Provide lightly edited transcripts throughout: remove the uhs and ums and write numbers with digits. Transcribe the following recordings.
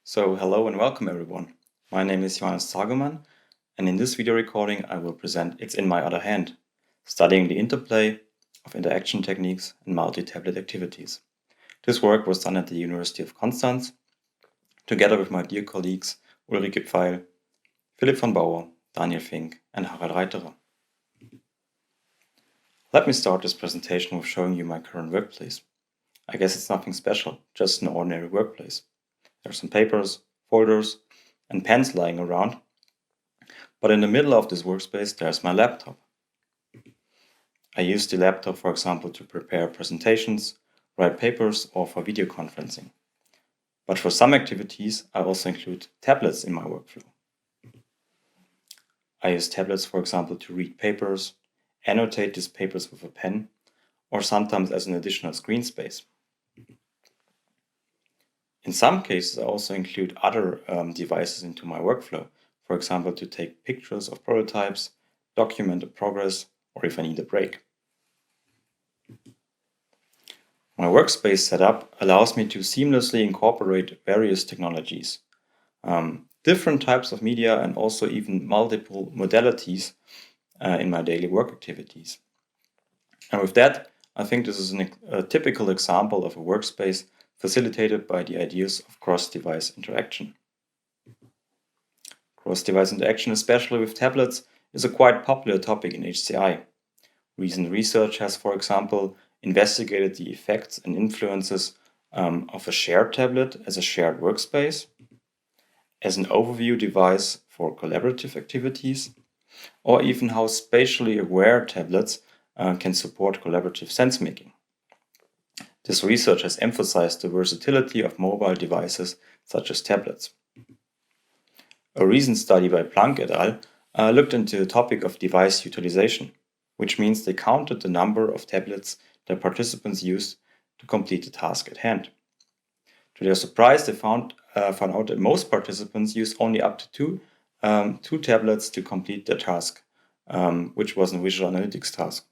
So hello and welcome everyone. My name is Johannes Zagermann, and in this video recording I will present It's in My Other Hand, studying the interplay of interaction techniques and multi-tablet activities. This work was done at the University of Constance, together with my dear colleagues Ulrike Pfeil, Philipp von Bauer, Daniel Fink and Harald Reiterer. Let me start this presentation with showing you my current workplace. I guess it's nothing special, just an ordinary workplace. There are some papers, folders, and pens lying around, but in the middle of this workspace there's my laptop. I use the laptop, for example, to prepare presentations, write papers, or for video conferencing. But for some activities, I also include tablets in my workflow. I use tablets, for example, to read papers, annotate these papers with a pen, or sometimes as an additional screen space. In some cases, I also include other devices into my workflow, for example, to take pictures of prototypes, document the progress, or if I need a break. My workspace setup allows me to seamlessly incorporate various technologies, different types of media, and also even multiple modalities in my daily work activities. And with that, I think this is a typical example of a workspace facilitated by the ideas of cross-device interaction. Cross-device interaction, especially with tablets, is a quite popular topic in HCI. Recent research has, for example, investigated the effects and influences of a shared tablet as a shared workspace, as an overview device for collaborative activities, or even how spatially aware tablets can support collaborative sensemaking. This research has emphasized the versatility of mobile devices such as tablets. A recent study by Planck et al. Looked into the topic of device utilization, which means they counted the number of tablets that participants used to complete the task at hand. To their surprise, they found out that most participants used only up to two tablets to complete the task, which was a visual analytics task.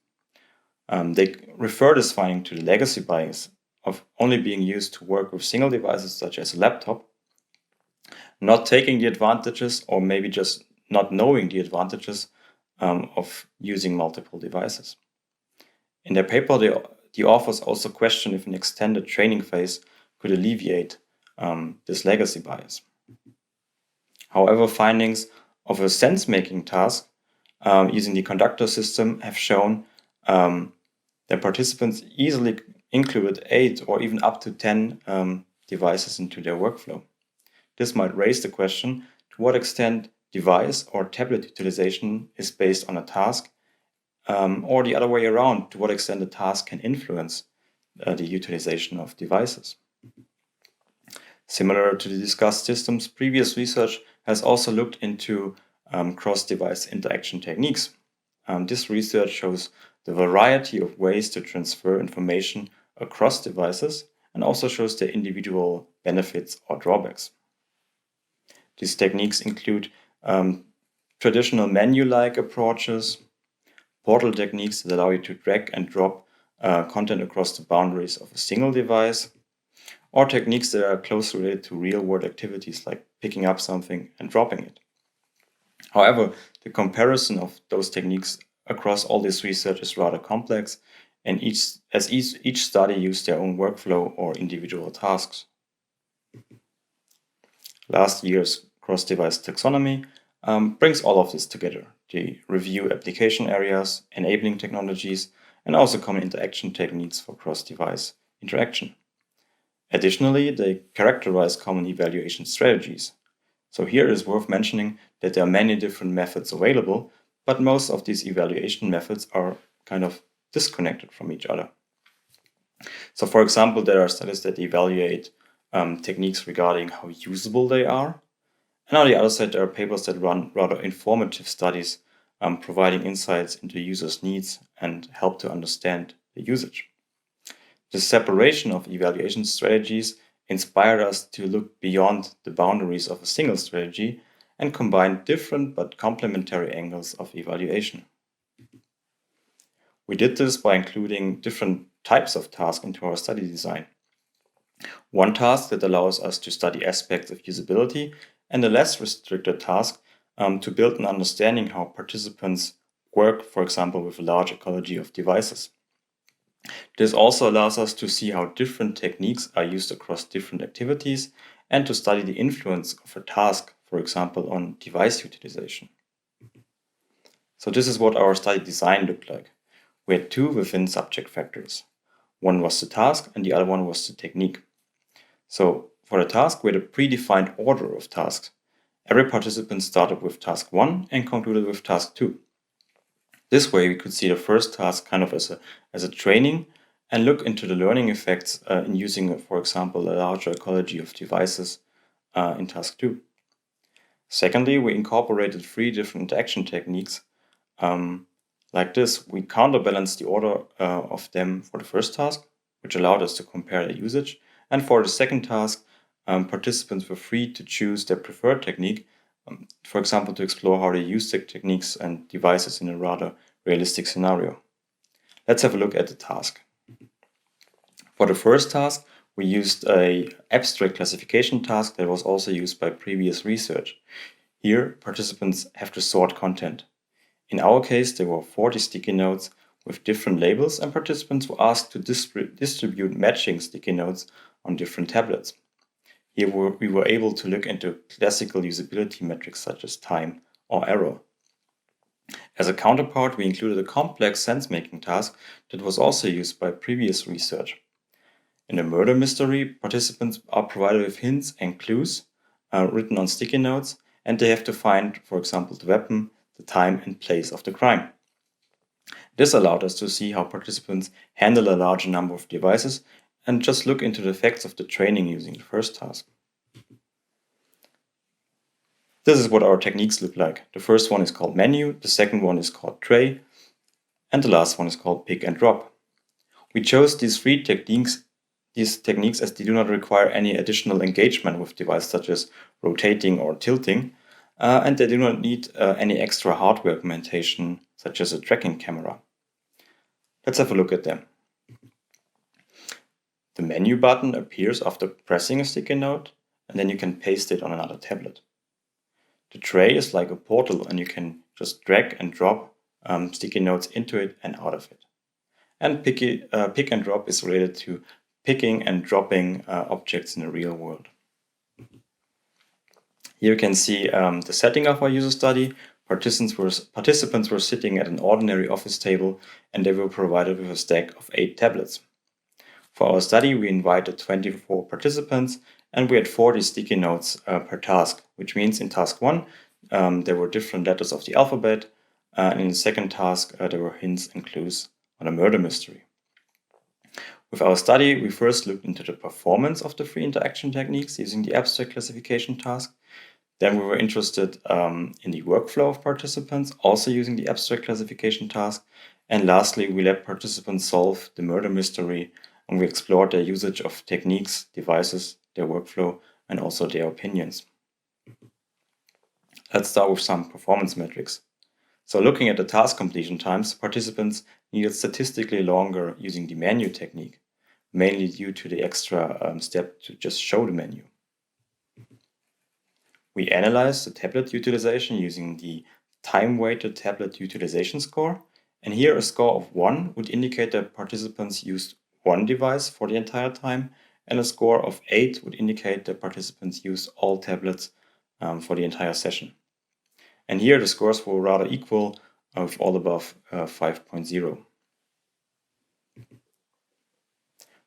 They refer this finding to the legacy bias of only being used to work with single devices such as a laptop, not taking the advantages or maybe just not knowing the advantages of using multiple devices. In their paper, the authors also question if an extended training phase could alleviate this legacy bias. However, findings of a sense-making task using the conductor system have shown that participants easily included 8 or even up to 10 devices into their workflow. This might raise the question to what extent device or tablet utilization is based on a task, or the other way around, to what extent a task can influence the utilization of devices. Similar to the discussed systems, previous research has also looked into cross-device interaction techniques. This research shows the variety of ways to transfer information across devices and also shows their individual benefits or drawbacks. These techniques include traditional menu-like approaches, portal techniques that allow you to drag and drop content across the boundaries of a single device, or techniques that are closely related to real-world activities like picking up something and dropping it. However, the comparison of those techniques across all this research is rather complex, and each study used their own workflow or individual tasks. Last year's cross-device taxonomy brings all of this together. They review application areas, enabling technologies, and also common interaction techniques for cross-device interaction. Additionally, they characterize common evaluation strategies. So here it is worth mentioning that there are many different methods available, but most of these evaluation methods are kind of disconnected from each other. So for example, there are studies that evaluate techniques regarding how usable they are. And on the other side, there are papers that run rather informative studies, providing insights into users' needs and help to understand the usage. The separation of evaluation strategies inspired us to look beyond the boundaries of a single strategy and combine different but complementary angles of evaluation. We did this by including different types of tasks into our study design. one task that allows us to study aspects of usability, and a less restricted task to build an understanding how participants work, for example, with a large ecology of devices. This also allows us to see how different techniques are used across different activities and to study the influence of a task, for example, on device utilization. So this is what our study design looked like. We had two within subject factors. One was the task and the other one was the technique. So for the task, we had a predefined order of tasks. Every participant started with task 1 and concluded with task 2. This way we could see the first task kind of as a training and look into the learning effects in using, for example, a larger ecology of devices in task 2. Secondly, we incorporated 3 different interaction techniques. Like this, we counterbalanced the order of them for the first task, which allowed us to compare their usage. And for the second task, participants were free to choose their preferred technique, for example, to explore how they use the techniques and devices in a rather realistic scenario. Let's have a look at the task. For the first task, we used an abstract classification task that was also used by previous research. Here, participants have to sort content. In our case, there were 40 sticky notes with different labels, and participants were asked to distribute matching sticky notes on different tablets. Here we were able to look into classical usability metrics such as time or error. As a counterpart, we included a complex sense-making task that was also used by previous research. In a murder mystery, participants are provided with hints and clues written on sticky notes, and they have to find, for example, the weapon, the time and place of the crime. This allowed us to see how participants handle a larger number of devices and just look into the effects of the training using the first task. This is what our techniques look like. The first one is called menu, the second one is called tray, and the last one is called pick and drop. We chose these 3 techniques as they do not require any additional engagement with devices such as rotating or tilting, and they do not need any extra hardware augmentation such as a tracking camera. Let's have a look at them. The menu button appears after pressing a sticky note, and then you can paste it on another tablet. The tray is like a portal, and you can just drag and drop sticky notes into it and out of it. And pick and drop is related to picking and dropping objects in the real world. Here you can see the setting of our user study. Participants were sitting at an ordinary office table, and they were provided with a stack of 8 tablets. For our study, we invited 24 participants, and we had 40 sticky notes per task, which means in task 1 there were different letters of the alphabet, and in the second task there were hints and clues on a murder mystery. With our study, we first looked into the performance of the 3 interaction techniques using the abstract classification task. Then we were interested in the workflow of participants, also using the abstract classification task. And lastly, we let participants solve the murder mystery, and we explored their usage of techniques, devices, their workflow, and also their opinions. Let's start with some performance metrics. So looking at the task completion times, participants needed statistically longer using the menu technique, mainly due to the extra step to just show the menu. We analyzed the tablet utilization using the time-weighted tablet utilization score, and here a score of 1 would indicate that participants used 1 device for the entire time, and a score of 8 would indicate that participants used all tablets for the entire session. And here the scores were rather equal, with all above 5.0.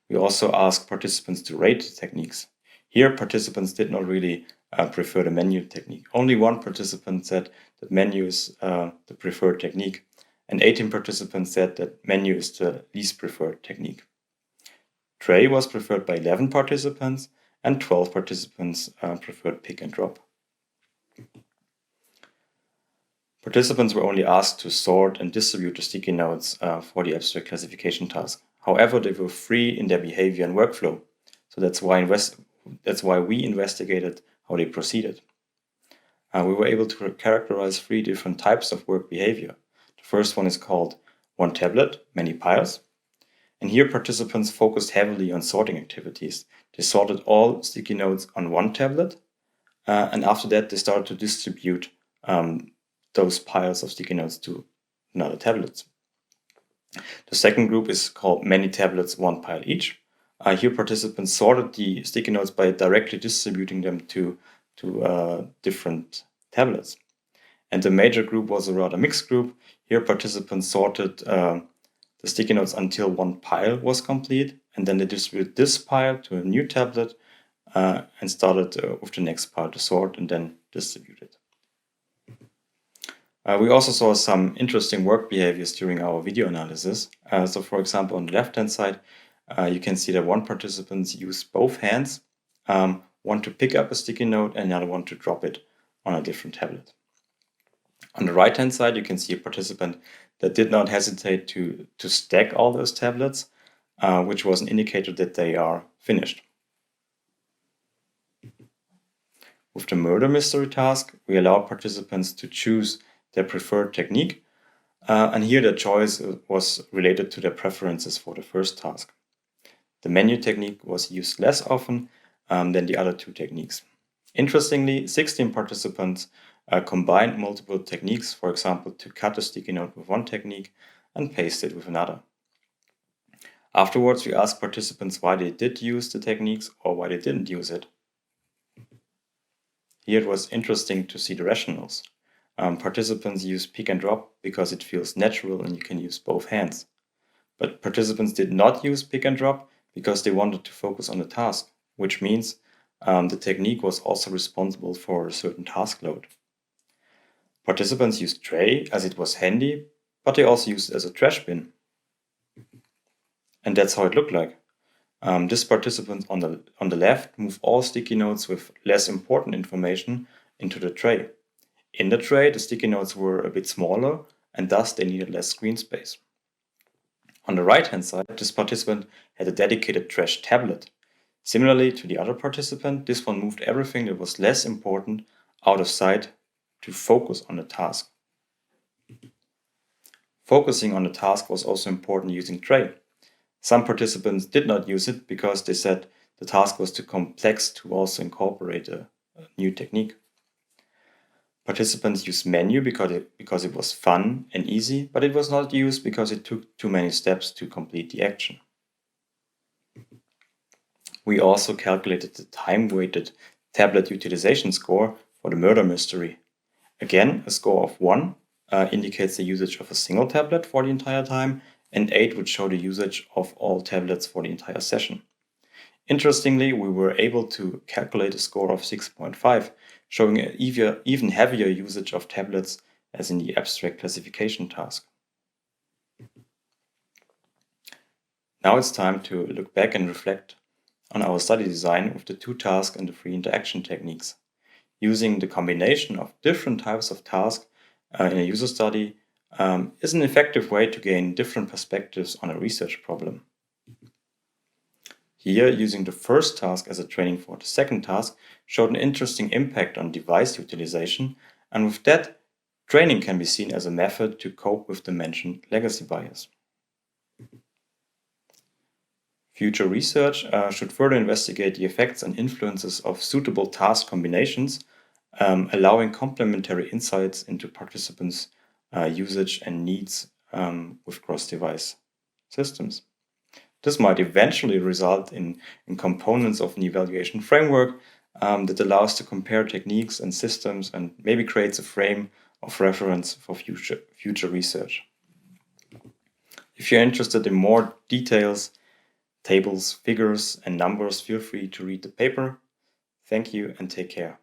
We also asked participants to rate the techniques. Here participants did not really prefer the menu technique. Only 1 participant said that menu is the preferred technique, and 18 participants said that menu is the least preferred technique. Tray was preferred by 11 participants, and 12 participants preferred pick and drop. Participants were only asked to sort and distribute the sticky notes for the abstract classification task. However, they were free in their behavior and workflow, so that's why we investigated how they proceeded. We were able to characterize 3 different types of work behavior. The first one is called one tablet, many piles. And here participants focused heavily on sorting activities. They sorted all sticky notes on one tablet, and after that they started to distribute those piles of sticky notes to another tablets. The second group is called many tablets, one pile each. Here participants sorted the sticky notes by directly distributing them to different tablets. And the major group was a rather mixed group. Here participants sorted the sticky notes until one pile was complete, and then they distributed this pile to a new tablet and started with the next pile to sort and then distribute it. We also saw some interesting work behaviors during our video analysis. So for example, on the left-hand side, you can see that one participant used both hands, one to pick up a sticky note and another one to drop it on a different tablet. On the right-hand side, you can see a participant that did not hesitate to stack all those tablets, which was an indicator that they are finished. With the murder mystery task, we allowed participants to choose their preferred technique, and here the choice was related to their preferences for the first task. The menu technique was used less often than the other two techniques. Interestingly, 16 participants combined multiple techniques, for example, to cut a sticky note with one technique and paste it with another. Afterwards, we asked participants why they did use the techniques or why they didn't use it. Here it was interesting to see the rationales. Participants use pick and drop because it feels natural and you can use both hands. But participants did not use pick and drop because they wanted to focus on the task, which means the technique was also responsible for a certain task load. Participants used tray as it was handy, but they also used it as a trash bin. And that's how it looked like. This participant on the left moved all sticky notes with less important information into the tray. In the tray, the sticky notes were a bit smaller, and thus they needed less screen space. On the right-hand side, this participant had a dedicated trash tablet. Similarly to the other participant, this one moved everything that was less important out of sight to focus on the task. Focusing on the task was also important using tray. Some participants did not use it because they said the task was too complex to also incorporate a new technique. Participants used menu because it was fun and easy, but it was not used because it took too many steps to complete the action. We also calculated the time-weighted tablet utilization score for the murder mystery. Again, a score of 1 indicates the usage of a single tablet for the entire time, and 8 would show the usage of all tablets for the entire session. Interestingly, we were able to calculate a score of 6.5, showing an even heavier usage of tablets as in the abstract classification task. Now it's time to look back and reflect on our study design with the 2 tasks and the 3 interaction techniques. Using the combination of different types of tasks in a user study is an effective way to gain different perspectives on a research problem. Here, using the first task as a training for the second task showed an interesting impact on device utilization, and with that, training can be seen as a method to cope with the mentioned legacy bias. Future research should further investigate the effects and influences of suitable task combinations, allowing complementary insights into participants' usage and needs with cross-device systems. This might eventually result in components of an evaluation framework that allows to compare techniques and systems and maybe creates a frame of reference for future research. If you're interested in more details, tables, figures, and numbers, feel free to read the paper. Thank you and take care.